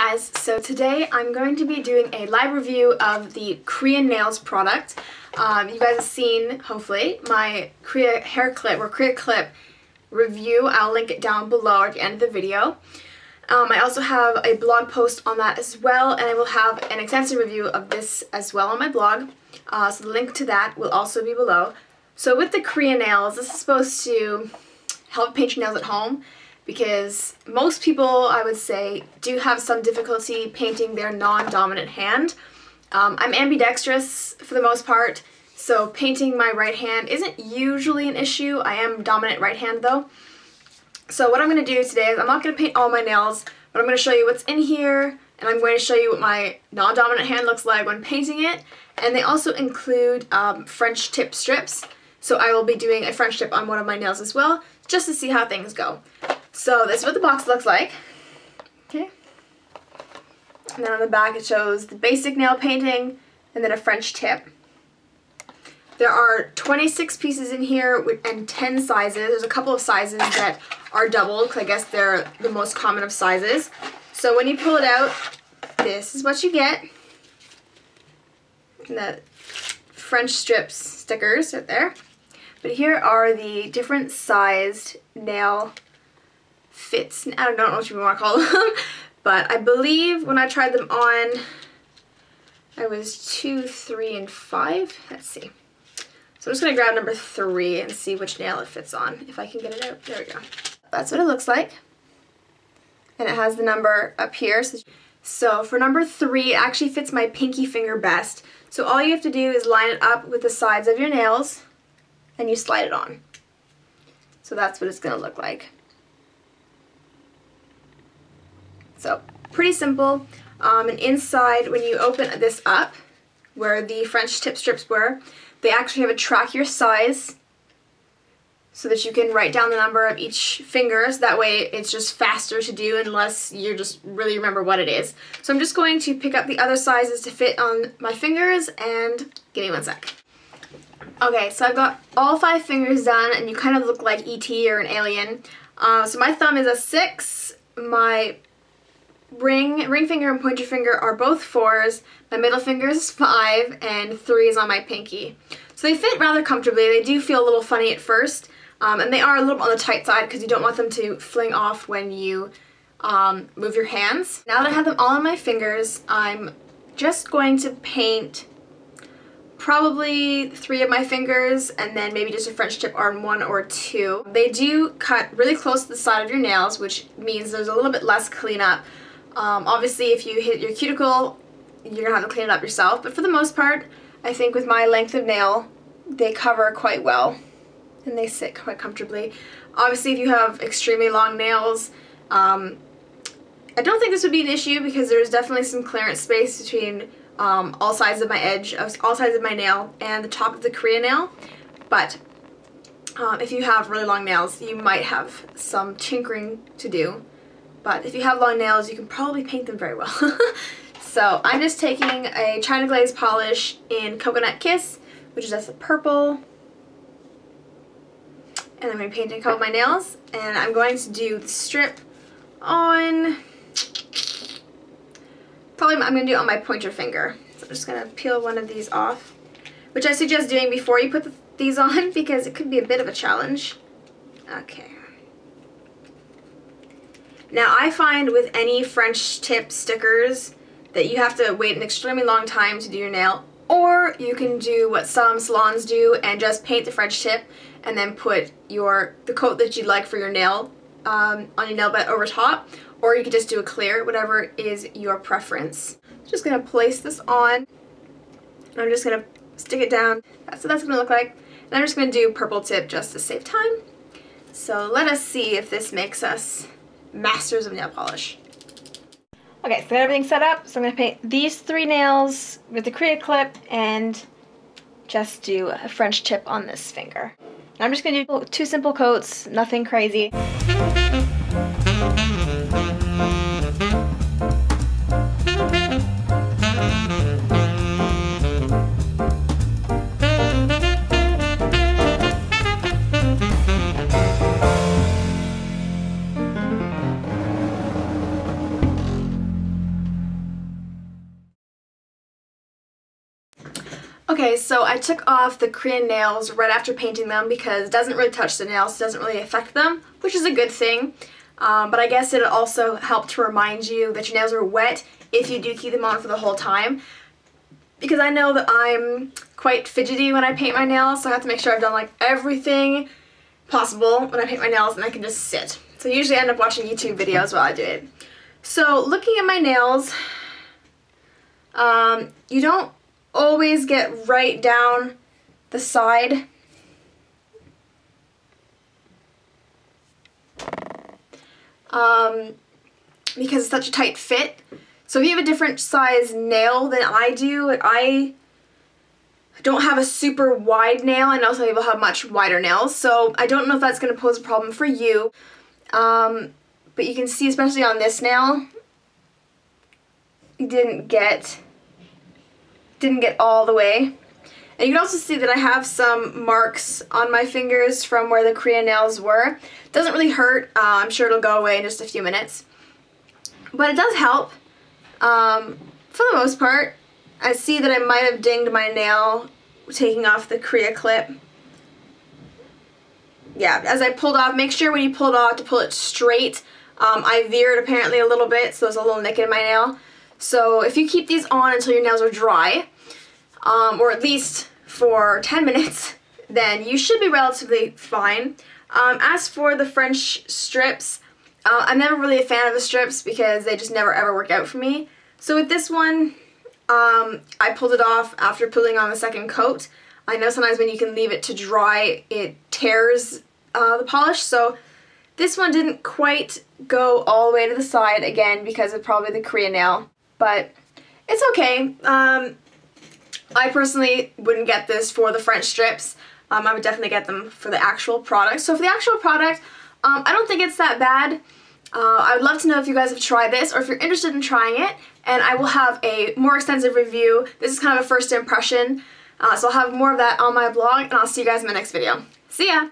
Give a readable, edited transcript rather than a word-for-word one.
guys, so today I'm going to be doing a live review of the CreaNails product. You guys have seen, hopefully, my Crea hair clip or Crea clip review. I'll link it down below at the end of the video. I also have a blog post on that as well, and I will have an extensive review of this as well on my blog. So the link to that will also be below. So with the CreaNails, this is supposed to help paint your nails at home, because most people, I would say, do have some difficulty painting their non-dominant hand. I'm ambidextrous for the most part, so painting my right hand isn't usually an issue. I am dominant right hand though. So what I'm going to do today is I'm not going to paint all my nails, but I'm going to show you what's in here, and I'm going to show you what my non-dominant hand looks like when painting it. And they also include French tip strips, so I will be doing a French tip on one of my nails as well, just to see how things go. So this is what the box looks like. Okay. And then on the back it shows the basic nail painting and then a French tip. There are 26 pieces in here and 10 sizes. There's a couple of sizes that are doubled because I guess they're the most common of sizes. So when you pull it out, this is what you get. And the French strips stickers right there. But here are the different sized nail fits. I don't know what you want to call them, but I believe when I tried them on, I was 2, 3, and 5. Let's see. So I'm just going to grab number 3 and see which nail it fits on, if I can get it out. There we go. That's what it looks like. And it has the number up here. So for number 3, it actually fits my pinky finger best. So all you have to do is line it up with the sides of your nails, and you slide it on. So that's what it's going to look like. So pretty simple. And inside, when you open this up, where the French tip strips were, they actually have a track your size so that you can write down the number of each finger, so that way it's just faster to do unless you just really remember what it is. So I'm just going to pick up the other sizes to fit on my fingers, and give me one sec. Okay, so I've got all 5 fingers done, and you kind of look like E.T. or an alien. So my thumb is a 6, my ring finger and pointer finger are both 4s, my middle finger is 5, and 3 is on my pinky. So they fit rather comfortably. They do feel a little funny at first, and they are a little on the tight side because you don't want them to fling off when you move your hands. Now that I have them all on my fingers, I'm just going to paint probably 3 of my fingers, and then maybe just a French tip on 1 or 2. They do cut really close to the side of your nails, which means there's a little bit less cleanup. Obviously, if you hit your cuticle, you're going to have to clean it up yourself, but for the most part, I think with my length of nail, they cover quite well, and they sit quite comfortably. Obviously, if you have extremely long nails, I don't think this would be an issue because there's definitely some clearance space between all sides of my all sides of my nail and the top of the CreaNail. But if you have really long nails, you might have some tinkering to do. But if you have long nails, you can probably paint them very well. So I'm just taking a China Glaze polish in Coconut Kiss, which is just a purple. And I'm going to paint a couple of my nails. And I'm going to do the strip on... Probably I'm going to do it on my pointer finger. So I'm just going to peel one of these off, which I suggest doing before you put these on because it could be a bit of a challenge. Okay. Now I find with any French tip stickers that you have to wait an extremely long time to do your nail, or you can do what some salons do and just paint the French tip and then put the coat that you'd like for your nail on your nail bed over top, or you could just do a clear, whatever is your preference. Just going to place this on, and I'm just going to stick it down. That's what that's going to look like. And I'm just going to do purple tip just to save time. So let us see if this makes us masters of nail polish. Okay, so got everything set up, so I'm going to paint these 3 nails with the Crea clip and just do a French tip on this finger. And I'm just going to do 2 simple coats, nothing crazy. Okay, so I took off the CreaNails right after painting them because it doesn't really touch the nails, it doesn't really affect them, which is a good thing. But I guess it'll also help to remind you that your nails are wet if you do keep them on for the whole time. Because I know that I'm quite fidgety when I paint my nails, so I have to make sure I've done like everything possible when I paint my nails and I can just sit. So I usually end up watching YouTube videos while I do it. So looking at my nails, you don't always get right down the side. Because it's such a tight fit. So if you have a different size nail than I do, I don't have a super wide nail. I know some people have much wider nails, so I don't know if that's going to pose a problem for you. But you can see, especially on this nail, it didn't get all the way. And you can also see that I have some marks on my fingers from where the CreaNails were. It doesn't really hurt. I'm sure it'll go away in just a few minutes. But it does help. For the most part. I see that I might have dinged my nail taking off the Crea clip. Yeah, as I pulled off, make sure when you pull it off to pull it straight. I veered apparently a little bit, so there's a little nick in my nail. So if you keep these on until your nails are dry, or at least for 10 minutes, then you should be relatively fine. As for the French strips, I'm never really a fan of the strips because they just never ever work out for me. So with this one, I pulled it off after putting on the second coat. I know sometimes when you can leave it to dry, it tears the polish, so this one didn't quite go all the way to the side, again, because of probably the CreaNail, but it's okay. I personally wouldn't get this for the French strips. I would definitely get them for the actual product. So for the actual product, I don't think it's that bad. I would love to know if you guys have tried this or if you're interested in trying it, and I will have a more extensive review. This is kind of a first impression, so I'll have more of that on my blog, and I'll see you guys in my next video. See ya!